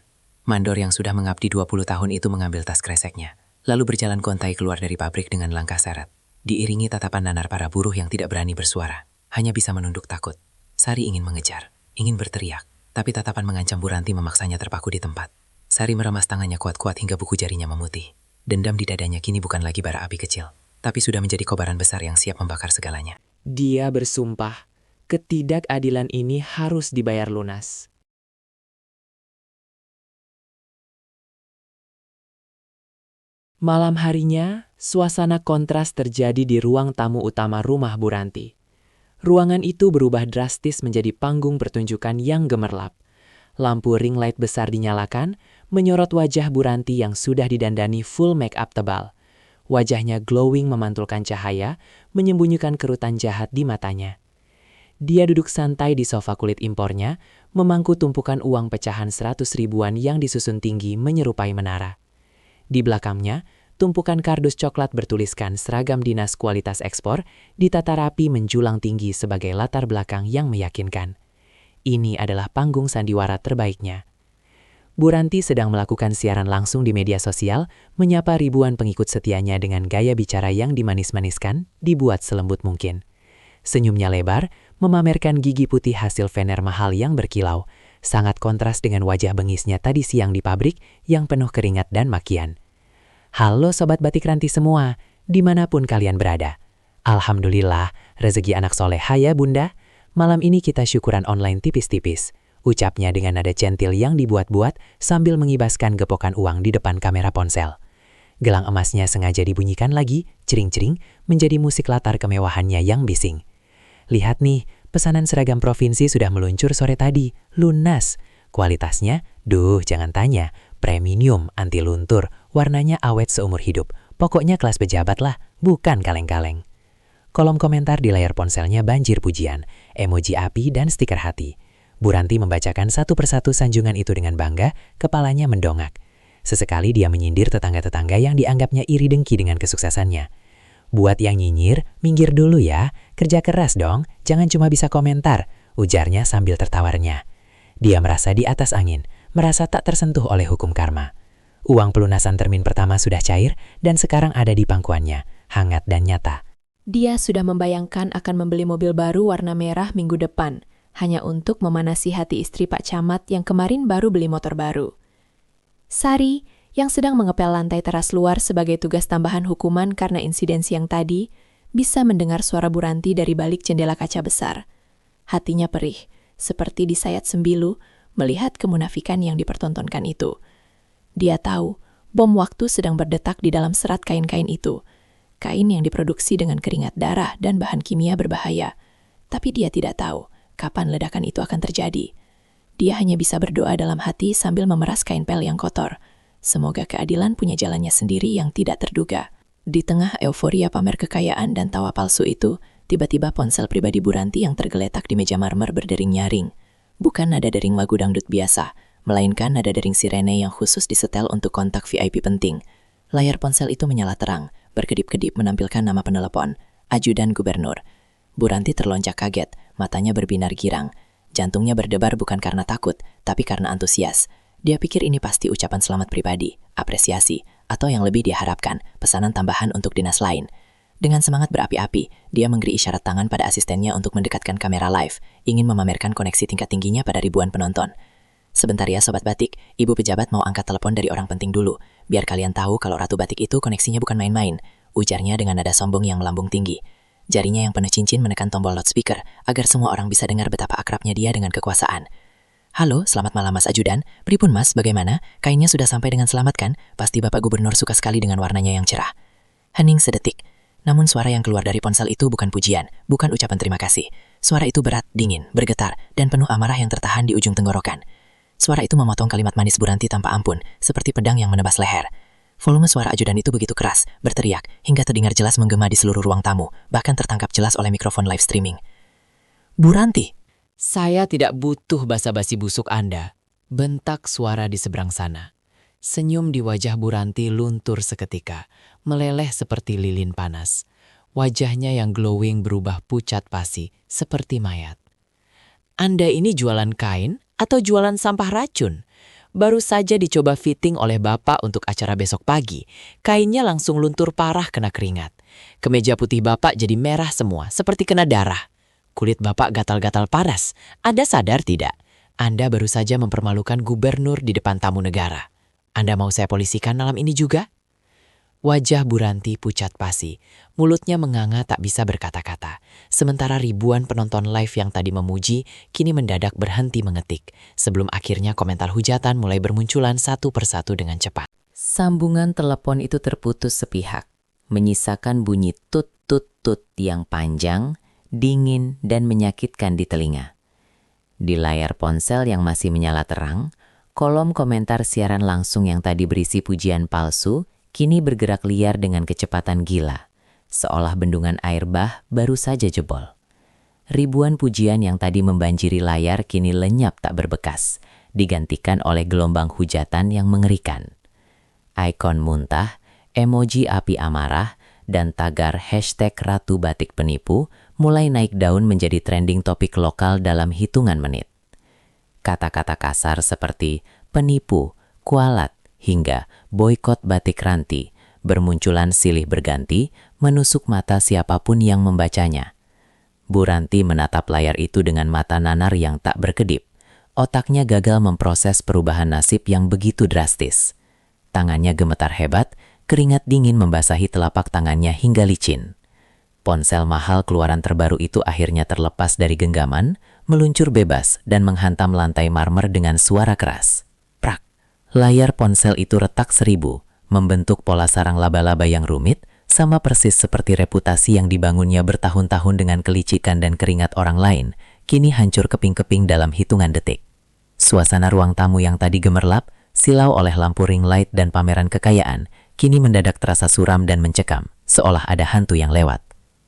Mandor yang sudah mengabdi 20 tahun itu mengambil tas kreseknya, lalu berjalan kontai keluar dari pabrik dengan langkah seret. Diiringi tatapan nanar para buruh yang tidak berani bersuara, hanya bisa menunduk takut. Sari ingin mengejar, ingin berteriak, tapi tatapan mengancam Bu Ranti memaksanya terpaku di tempat. Sari meremas tangannya kuat-kuat hingga buku jarinya memutih. Dendam di dadanya kini bukan lagi bara api kecil, tapi sudah menjadi kobaran besar yang siap membakar segalanya. Dia bersumpah, ketidakadilan ini harus dibayar lunas. Malam harinya, suasana kontras terjadi di ruang tamu utama rumah Bu Ranti. Ruangan itu berubah drastis menjadi panggung pertunjukan yang gemerlap. Lampu ring light besar dinyalakan, menyorot wajah Bu Ranti yang sudah didandani full make up tebal. Wajahnya glowing memantulkan cahaya, menyembunyikan kerutan jahat di matanya. Dia duduk santai di sofa kulit impornya, memangku tumpukan uang pecahan 100 ribuan yang disusun tinggi menyerupai menara. Di belakangnya, tumpukan kardus coklat bertuliskan seragam dinas kualitas ekspor ditata rapi menjulang tinggi sebagai latar belakang yang meyakinkan. Ini adalah panggung sandiwara terbaiknya. Bu Ranti sedang melakukan siaran langsung di media sosial, menyapa ribuan pengikut setianya dengan gaya bicara yang dimanis-maniskan, dibuat selembut mungkin. Senyumnya lebar, memamerkan gigi putih hasil veneer mahal yang berkilau, sangat kontras dengan wajah bengisnya tadi siang di pabrik yang penuh keringat dan makian. Halo Sobat Batik Ranti semua, dimanapun kalian berada. Alhamdulillah, rezeki anak soleha ya Bunda. Malam ini kita syukuran online tipis-tipis, ucapnya dengan nada centil yang dibuat-buat sambil mengibaskan gepokan uang di depan kamera ponsel. Gelang emasnya sengaja dibunyikan lagi, cering-cering, menjadi musik latar kemewahannya yang bising. Lihat nih, pesanan seragam provinsi sudah meluncur sore tadi, lunas. Kualitasnya, jangan tanya, premium, anti luntur, warnanya awet seumur hidup. Pokoknya kelas pejabat lah, bukan kaleng-kaleng. Kolom komentar di layar ponselnya banjir pujian, emoji api dan stiker hati. Bu Ranti membacakan satu persatu sanjungan itu dengan bangga, kepalanya mendongak. Sesekali dia menyindir tetangga-tetangga yang dianggapnya iri dengki dengan kesuksesannya. Buat yang nyinyir, minggir dulu ya, kerja keras dong, jangan cuma bisa komentar, ujarnya sambil tertawarnya. Dia merasa di atas angin, merasa tak tersentuh oleh hukum karma. Uang pelunasan termin pertama sudah cair dan sekarang ada di pangkuannya, hangat dan nyata. Dia sudah membayangkan akan membeli mobil baru warna merah minggu depan, hanya untuk memanasi hati istri Pak Camat yang kemarin baru beli motor baru. Sari, yang sedang mengepel lantai teras luar sebagai tugas tambahan hukuman karena insiden siang tadi, bisa mendengar suara Bu Ranti dari balik jendela kaca besar. Hatinya perih, seperti disayat sembilu, melihat kemunafikan yang dipertontonkan itu. Dia tahu bom waktu sedang berdetak di dalam serat kain-kain itu. Kain yang diproduksi dengan keringat darah dan bahan kimia berbahaya. Tapi dia tidak tahu kapan ledakan itu akan terjadi. Dia hanya bisa berdoa dalam hati sambil memeras kain pel yang kotor. Semoga keadilan punya jalannya sendiri yang tidak terduga. Di tengah euforia pamer kekayaan dan tawa palsu itu, tiba-tiba ponsel pribadi Bu Ranti yang tergeletak di meja marmer berdering nyaring. Bukan nada dering lagu dangdut biasa, melainkan nada dering sirene yang khusus disetel untuk kontak VIP penting. Layar ponsel itu menyala terang, berkedip-kedip menampilkan nama penelepon, Ajudan Gubernur. Bu Ranti terlonjak kaget, matanya berbinar girang. Jantungnya berdebar bukan karena takut, tapi karena antusias. Dia pikir ini pasti ucapan selamat pribadi, apresiasi, atau yang lebih dia harapkan, pesanan tambahan untuk dinas lain. Dengan semangat berapi-api, dia memberi isyarat tangan pada asistennya untuk mendekatkan kamera live, ingin memamerkan koneksi tingkat tingginya pada ribuan penonton. Sebentar ya Sobat Batik, ibu pejabat mau angkat telepon dari orang penting dulu, biar kalian tahu kalau Ratu Batik itu koneksinya bukan main-main, ujarnya dengan nada sombong yang melambung tinggi. Jarinya yang penuh cincin menekan tombol loudspeaker agar semua orang bisa dengar betapa akrabnya dia dengan kekuasaan. Halo, selamat malam Mas Ajudan. Pripun Mas, bagaimana? Kainnya sudah sampai dengan selamat kan? Pasti Bapak Gubernur suka sekali dengan warnanya yang cerah. Hening sedetik. Namun suara yang keluar dari ponsel itu bukan pujian, bukan ucapan terima kasih. Suara itu berat, dingin, bergetar, dan penuh amarah yang tertahan di ujung tenggorokan. Suara itu memotong kalimat manis Bu Ranti tanpa ampun, seperti pedang yang menebas leher. Volume suara ajudan itu begitu keras, berteriak, hingga terdengar jelas menggema di seluruh ruang tamu, bahkan tertangkap jelas oleh mikrofon live streaming. Bu Ranti! Saya tidak butuh basa-basi busuk Anda, bentak suara di seberang sana. Senyum di wajah Bu Ranti luntur seketika, meleleh seperti lilin panas. Wajahnya yang glowing berubah pucat pasi, seperti mayat. Anda ini jualan kain atau jualan sampah racun? Baru saja dicoba fitting oleh Bapak untuk acara besok pagi. Kainnya langsung luntur parah kena keringat. Kemeja putih Bapak jadi merah semua, seperti kena darah. Kulit Bapak gatal-gatal panas. Anda sadar tidak? Anda baru saja mempermalukan gubernur di depan tamu negara. Anda mau saya polisikan malam ini juga? Wajah Bu Ranti pucat pasi. Mulutnya menganga tak bisa berkata-kata. Sementara ribuan penonton live yang tadi memuji, kini mendadak berhenti mengetik. Sebelum akhirnya komentar hujatan mulai bermunculan satu persatu dengan cepat. Sambungan telepon itu terputus sepihak, menyisakan bunyi tut-tut-tut yang panjang, dingin, dan menyakitkan di telinga. Di layar ponsel yang masih menyala terang, kolom komentar siaran langsung yang tadi berisi pujian palsu, kini bergerak liar dengan kecepatan gila, seolah bendungan air bah baru saja jebol. Ribuan pujian yang tadi membanjiri layar kini lenyap tak berbekas, digantikan oleh gelombang hujatan yang mengerikan. Ikon muntah, emoji api amarah, dan tagar hashtag Ratu Batik Penipu mulai naik daun menjadi trending topik lokal dalam hitungan menit. Kata-kata kasar seperti penipu, kualat, hingga boykot batik Ranti bermunculan silih berganti menusuk mata siapapun yang membacanya. Bu Ranti menatap layar itu dengan mata nanar yang tak berkedip. Otaknya gagal memproses perubahan nasib yang begitu drastis. Tangannya gemetar hebat, keringat dingin membasahi telapak tangannya hingga licin. Ponsel mahal keluaran terbaru itu akhirnya terlepas dari genggaman, meluncur bebas dan menghantam lantai marmer dengan suara keras. Prak! Layar ponsel itu retak 1000, membentuk pola sarang laba-laba yang rumit, sama persis seperti reputasi yang dibangunnya bertahun-tahun dengan kelicikan dan keringat orang lain, kini hancur keping-keping dalam hitungan detik. Suasana ruang tamu yang tadi gemerlap, silau oleh lampu ring light dan pameran kekayaan, kini mendadak terasa suram dan mencekam, seolah ada hantu yang lewat.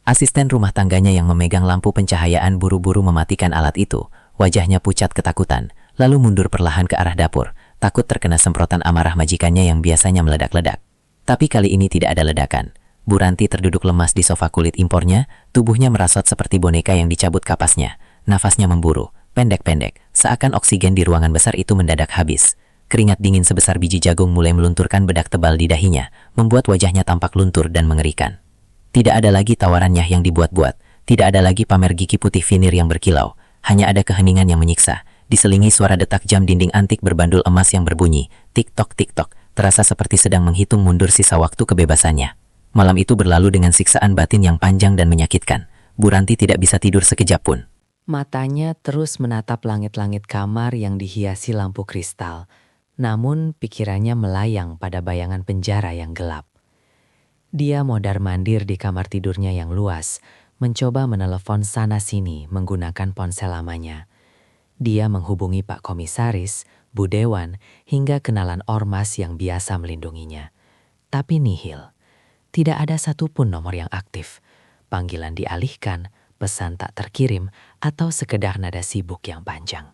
Asisten rumah tangganya yang memegang lampu pencahayaan buru-buru mematikan alat itu, wajahnya pucat ketakutan, lalu mundur perlahan ke arah dapur, takut terkena semprotan amarah majikannya yang biasanya meledak-ledak. Tapi kali ini tidak ada ledakan. Bu Ranti terduduk lemas di sofa kulit impornya, tubuhnya merasot seperti boneka yang dicabut kapasnya. Nafasnya memburu, pendek-pendek, seakan oksigen di ruangan besar itu mendadak habis. Keringat dingin sebesar biji jagung mulai melunturkan bedak tebal di dahinya, membuat wajahnya tampak luntur dan mengerikan. Tidak ada lagi tawarannya yang dibuat-buat, tidak ada lagi pamer gigi putih vinir yang berkilau, hanya ada keheningan yang menyiksa, diselingi suara detak jam dinding antik berbandul emas yang berbunyi, tik-tok, terasa seperti sedang menghitung mundur sisa waktu kebebasannya. Malam itu berlalu dengan siksaan batin yang panjang dan menyakitkan. Bu Ranti tidak bisa tidur sekejap pun. Matanya terus menatap langit-langit kamar yang dihiasi lampu kristal, namun pikirannya melayang pada bayangan penjara yang gelap. Dia mondar-mandir di kamar tidurnya yang luas, mencoba menelepon sana-sini menggunakan ponsel lamanya. Dia menghubungi Pak Komisaris, Bu Dewan, hingga kenalan ormas yang biasa melindunginya. Tapi nihil. Tidak ada satupun nomor yang aktif. Panggilan dialihkan, pesan tak terkirim, atau sekedar nada sibuk yang panjang.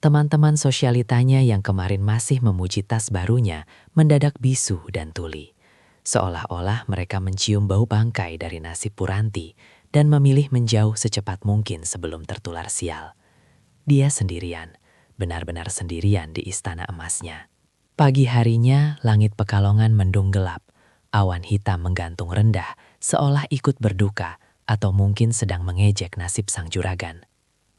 Teman-teman sosialitanya yang kemarin masih memuji tas barunya mendadak bisu dan tuli. Seolah-olah mereka mencium bau bangkai dari nasib Buranti dan memilih menjauh secepat mungkin sebelum tertular sial. Dia sendirian, benar-benar sendirian di istana emasnya. Pagi harinya, langit Pekalongan mendung gelap. Awan hitam menggantung rendah, seolah ikut berduka atau mungkin sedang mengejek nasib sang juragan.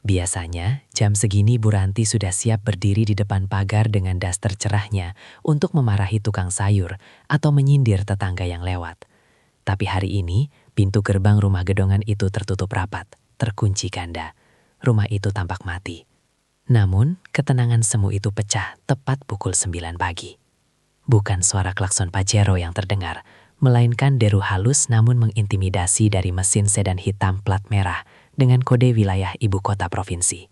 Biasanya, jam segini Buranti sudah siap berdiri di depan pagar dengan daster cerahnya untuk memarahi tukang sayur atau menyindir tetangga yang lewat. Tapi hari ini, pintu gerbang rumah gedongan itu tertutup rapat, terkunci ganda. Rumah itu tampak mati. Namun, ketenangan semu itu pecah tepat pukul 9 pagi. Bukan suara klakson Pajero yang terdengar, melainkan deru halus namun mengintimidasi dari mesin sedan hitam plat merah dengan kode wilayah ibu kota provinsi.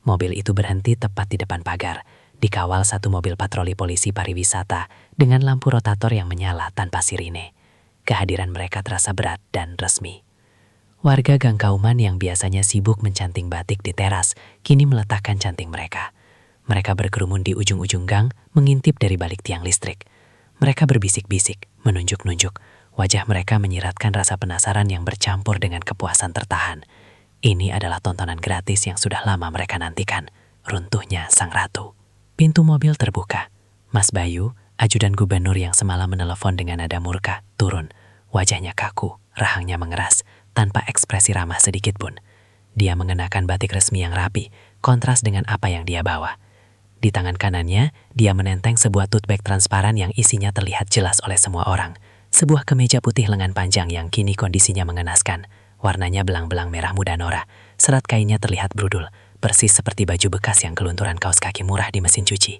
Mobil itu berhenti tepat di depan pagar, dikawal satu mobil patroli polisi pariwisata dengan lampu rotator yang menyala tanpa sirine. Kehadiran mereka terasa berat dan resmi. Warga Gang Kauman yang biasanya sibuk mencanting batik di teras, kini meletakkan canting mereka. Mereka berkerumun di ujung-ujung gang, mengintip dari balik tiang listrik. Mereka berbisik-bisik, menunjuk-nunjuk. Wajah mereka menyiratkan rasa penasaran yang bercampur dengan kepuasan tertahan. Ini adalah tontonan gratis yang sudah lama mereka nantikan. Runtuhnya sang ratu. Pintu mobil terbuka. Mas Bayu, ajudan gubernur yang semalam menelepon dengan nada murka, turun. Wajahnya kaku, rahangnya mengeras, tanpa ekspresi ramah sedikit pun. Dia mengenakan batik resmi yang rapi, kontras dengan apa yang dia bawa. Di tangan kanannya, dia menenteng sebuah tote bag transparan yang isinya terlihat jelas oleh semua orang. Sebuah kemeja putih lengan panjang yang kini kondisinya mengenaskan. Warnanya belang-belang merah muda Nora. Serat kainnya terlihat brudul, persis seperti baju bekas yang kelunturan kaos kaki murah di mesin cuci.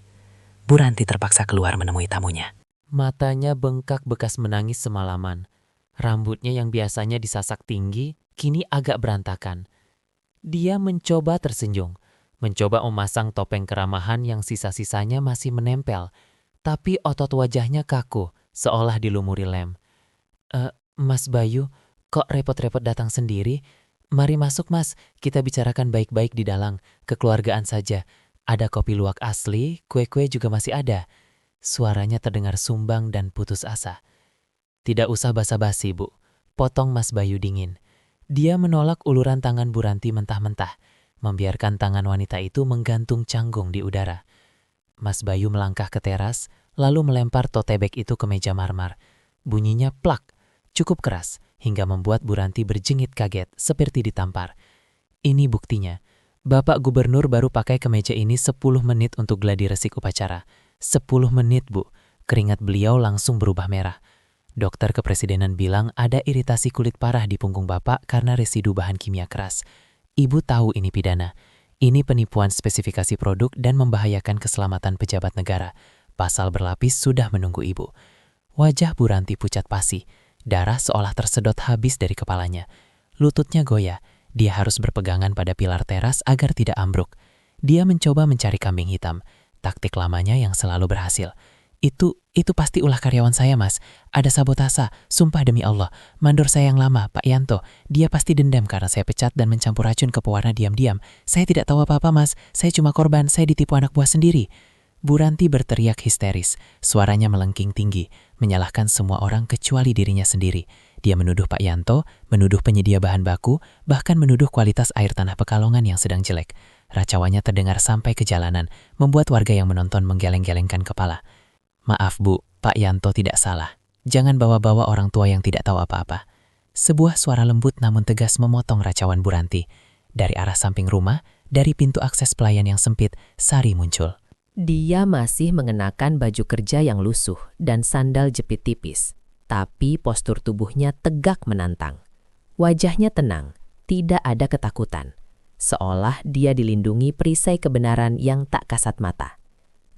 Buranti terpaksa keluar menemui tamunya. Matanya bengkak bekas menangis semalaman. Rambutnya yang biasanya disasak tinggi, kini agak berantakan. Dia mencoba tersenyum, mencoba memasang topeng keramahan yang sisa-sisanya masih menempel, tapi otot wajahnya kaku, seolah dilumuri lem. Mas Bayu, kok repot-repot datang sendiri? Mari masuk mas, kita bicarakan baik-baik di dalam, kekeluargaan saja. Ada kopi luwak asli, kue-kue juga masih ada. Suaranya terdengar sumbang dan putus asa. Tidak usah basa-basi, Bu. Potong Mas Bayu dingin. Dia menolak uluran tangan Buranti mentah-mentah, membiarkan tangan wanita itu menggantung canggung di udara. Mas Bayu melangkah ke teras, lalu melempar tote bag itu ke meja marmer. Bunyinya plak, cukup keras, hingga membuat Buranti berjengit kaget seperti ditampar. Ini buktinya. Bapak Gubernur baru pakai kemeja ini 10 menit untuk gladi resik upacara. 10 menit, Bu. Keringat beliau langsung berubah merah. Dokter kepresidenan bilang ada iritasi kulit parah di punggung Bapak karena residu bahan kimia keras. Ibu tahu ini pidana. Ini penipuan spesifikasi produk dan membahayakan keselamatan pejabat negara. Pasal berlapis sudah menunggu Ibu. Wajah Buranti pucat pasi. Darah seolah tersedot habis dari kepalanya. Lututnya goyah. Dia harus berpegangan pada pilar teras agar tidak ambruk. Dia mencoba mencari kambing hitam. Taktik lamanya yang selalu berhasil. Itu pasti ulah karyawan saya, Mas. Ada sabotase, sumpah demi Allah. Mandor saya yang lama, Pak Yanto. Dia pasti dendam karena saya pecat dan mencampur racun ke pewarna diam-diam. Saya tidak tahu apa-apa, Mas. Saya cuma korban, saya ditipu anak buah sendiri. Buranti berteriak histeris. Suaranya melengking tinggi, menyalahkan semua orang kecuali dirinya sendiri. Dia menuduh Pak Yanto, menuduh penyedia bahan baku, bahkan menuduh kualitas air tanah Pekalongan yang sedang jelek. Racauannya terdengar sampai ke jalanan, membuat warga yang menonton menggeleng-gelengkan kepala. Maaf Bu, Pak Yanto tidak salah. Jangan bawa-bawa orang tua yang tidak tahu apa-apa. Sebuah suara lembut namun tegas memotong racauan Buranti. Dari arah samping rumah, dari pintu akses pelayan yang sempit, Sari muncul. Dia masih mengenakan baju kerja yang lusuh dan sandal jepit tipis. Tapi postur tubuhnya tegak menantang. Wajahnya tenang, tidak ada ketakutan. seolah dia dilindungi perisai kebenaran yang tak kasat mata.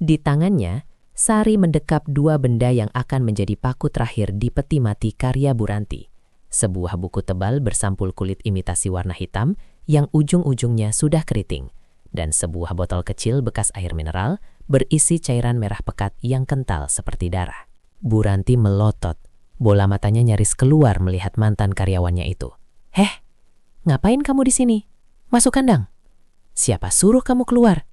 Di tangannya, Sari mendekap dua benda yang akan menjadi paku terakhir di peti mati karya Bu Ranti. Sebuah buku tebal bersampul kulit imitasi warna hitam yang ujung-ujungnya sudah keriting, dan sebuah botol kecil bekas air mineral berisi cairan merah pekat yang kental seperti darah. Bu Ranti melotot, bola matanya nyaris keluar melihat mantan karyawannya itu. "Heh, ngapain kamu di sini? Masuk kandang. Siapa suruh kamu keluar?"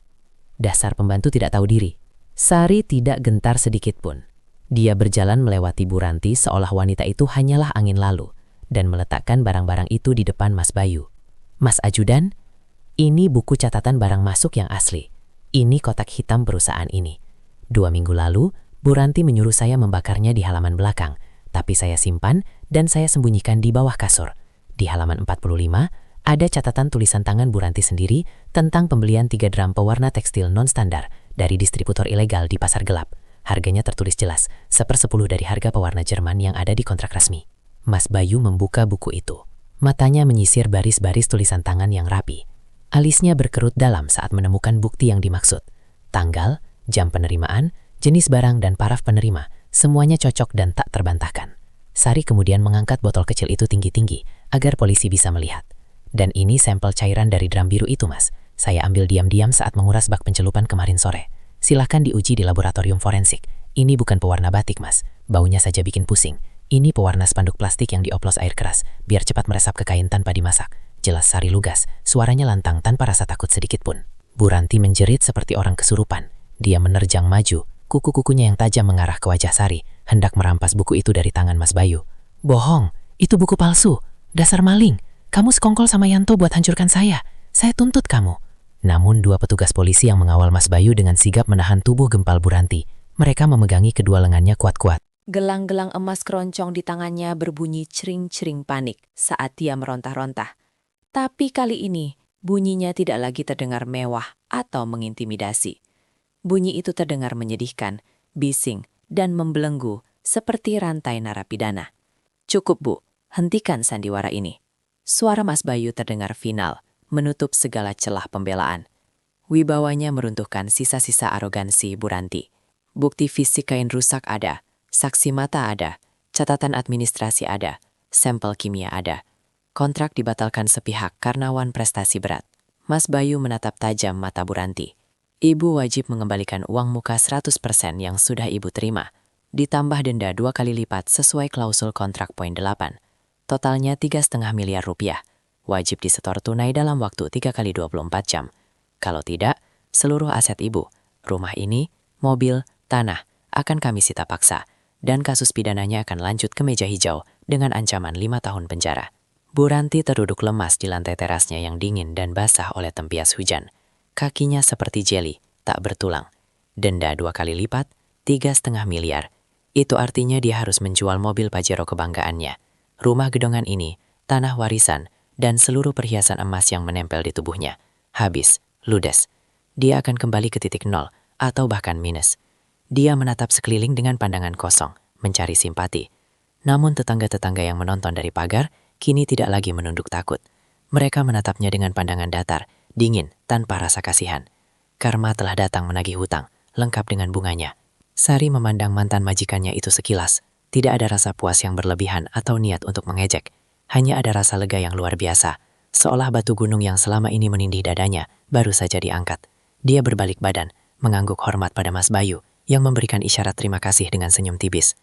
Dasar pembantu tidak tahu diri. Sari tidak gentar sedikit pun. Dia berjalan melewati Bu Ranti seolah wanita itu hanyalah angin lalu dan meletakkan barang-barang itu di depan Mas Bayu. "Mas Ajudan, ini buku catatan barang masuk yang asli. Ini kotak hitam perusahaan ini. 2 minggu lalu, Bu Ranti menyuruh saya membakarnya di halaman belakang, tapi saya simpan dan saya sembunyikan di bawah kasur. Di halaman 45, ada catatan tulisan tangan Bu Ranti sendiri tentang pembelian 3 drum pewarna tekstil non-standar dari distributor ilegal di pasar gelap. Harganya tertulis jelas, 1/10 dari harga pewarna Jerman yang ada di kontrak resmi." Mas Bayu membuka buku itu. Matanya menyisir baris-baris tulisan tangan yang rapi. Alisnya berkerut dalam saat menemukan bukti yang dimaksud. Tanggal, jam penerimaan, jenis barang dan paraf penerima, semuanya cocok dan tak terbantahkan. Sari kemudian mengangkat botol kecil itu tinggi-tinggi agar polisi bisa melihat. "Dan ini sampel cairan dari drum biru itu, Mas. Saya ambil diam-diam saat menguras bak pencelupan kemarin sore. Silahkan diuji di laboratorium forensik. Ini bukan pewarna batik, Mas. Baunya saja bikin pusing. Ini pewarna spanduk plastik yang dioplos air keras, biar cepat meresap ke kain tanpa dimasak." Jelas Sari lugas, suaranya lantang tanpa rasa takut sedikit pun. Bu Ranti menjerit seperti orang kesurupan. Dia menerjang maju, kuku-kukunya yang tajam mengarah ke wajah Sari, hendak merampas buku itu dari tangan Mas Bayu. "Bohong, itu buku palsu. Dasar maling. Kamu sekongkol sama Yanto buat hancurkan saya. Saya tuntut kamu." Namun 2 petugas polisi yang mengawal Mas Bayu dengan sigap menahan tubuh gempal Bu Ranti. Mereka memegangi kedua lengannya kuat-kuat. Gelang-gelang emas keroncong di tangannya berbunyi cering-cering panik saat dia merontah-rontah. Tapi kali ini, bunyinya tidak lagi terdengar mewah atau mengintimidasi. Bunyi itu terdengar menyedihkan, bising, dan membelenggu seperti rantai narapidana. "Cukup, Bu. Hentikan sandiwara ini." Suara Mas Bayu terdengar final, menutup segala celah pembelaan. Wibawanya meruntuhkan sisa-sisa arogansi Bu Ranti. Bukti fisik kain rusak ada, saksi mata ada, catatan administrasi ada, sampel kimia ada. Kontrak dibatalkan sepihak karena wan prestasi berat. Mas Bayu menatap tajam mata Bu Ranti. "Ibu wajib mengembalikan uang muka 100% yang sudah Ibu terima, ditambah denda 2 kali lipat sesuai klausul kontrak poin 8. Totalnya 3,5 miliar rupiah. Wajib disetor tunai dalam waktu 3 kali 24 jam. Kalau tidak, seluruh aset Ibu, rumah ini, mobil, tanah, akan kami sita paksa, dan kasus pidananya akan lanjut ke meja hijau dengan ancaman 5 tahun penjara." Bu Ranti terduduk lemas di lantai terasnya yang dingin dan basah oleh tempias hujan. Kakinya seperti jeli, tak bertulang. Denda 2 kali lipat, 3,5 miliar. Itu artinya dia harus menjual mobil Pajero kebanggaannya, rumah gedongan ini, tanah warisan, dan seluruh perhiasan emas yang menempel di tubuhnya. Habis, ludes. Dia akan kembali ke titik nol, atau bahkan minus. Dia menatap sekeliling dengan pandangan kosong, mencari simpati. Namun tetangga-tetangga yang menonton dari pagar kini tidak lagi menunduk takut. Mereka menatapnya dengan pandangan datar, dingin, tanpa rasa kasihan. Karma telah datang menagih hutang, lengkap dengan bunganya. Sari memandang mantan majikannya itu sekilas. Tidak ada rasa puas yang berlebihan atau niat untuk mengejek. Hanya ada rasa lega yang luar biasa, seolah batu gunung yang selama ini menindih dadanya baru saja diangkat. Dia berbalik badan, mengangguk hormat pada Mas Bayu, yang memberikan isyarat terima kasih dengan senyum tipis.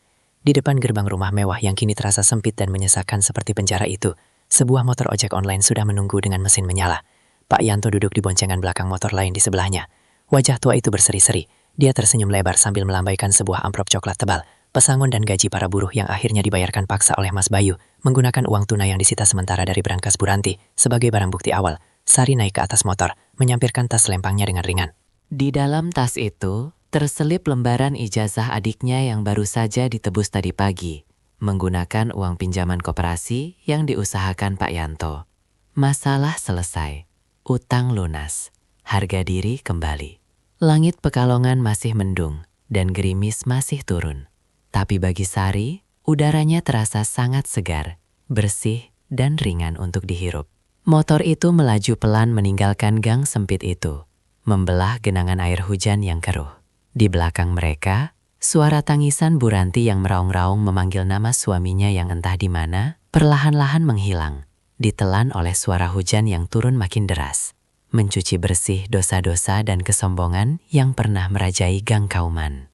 Di depan gerbang rumah mewah yang kini terasa sempit dan menyesakan seperti penjara itu, sebuah motor ojek online sudah menunggu dengan mesin menyala. Pak Yanto duduk di boncengan belakang motor lain di sebelahnya. Wajah tua itu berseri-seri. Dia tersenyum lebar sambil melambaikan sebuah amplop coklat tebal, pesangon dan gaji para buruh yang akhirnya dibayarkan paksa oleh Mas Bayu, menggunakan uang tunai yang disita sementara dari berangkas Bu Ranti sebagai barang bukti awal. Sari naik ke atas motor, menyampirkan tas lempangnya dengan ringan. Di dalam tas itu, terselip lembaran ijazah adiknya yang baru saja ditebus tadi pagi, menggunakan uang pinjaman koperasi yang diusahakan Pak Yanto. Masalah selesai, utang lunas, harga diri kembali. Langit Pekalongan masih mendung dan gerimis masih turun. Tapi bagi Sari, udaranya terasa sangat segar, bersih, dan ringan untuk dihirup. Motor itu melaju pelan meninggalkan gang sempit itu, membelah genangan air hujan yang keruh. Di belakang mereka, suara tangisan Bu Ranti yang meraung-raung memanggil nama suaminya yang entah di mana, perlahan-lahan menghilang, ditelan oleh suara hujan yang turun makin deras, mencuci bersih dosa-dosa dan kesombongan yang pernah merajai Gang Kauman.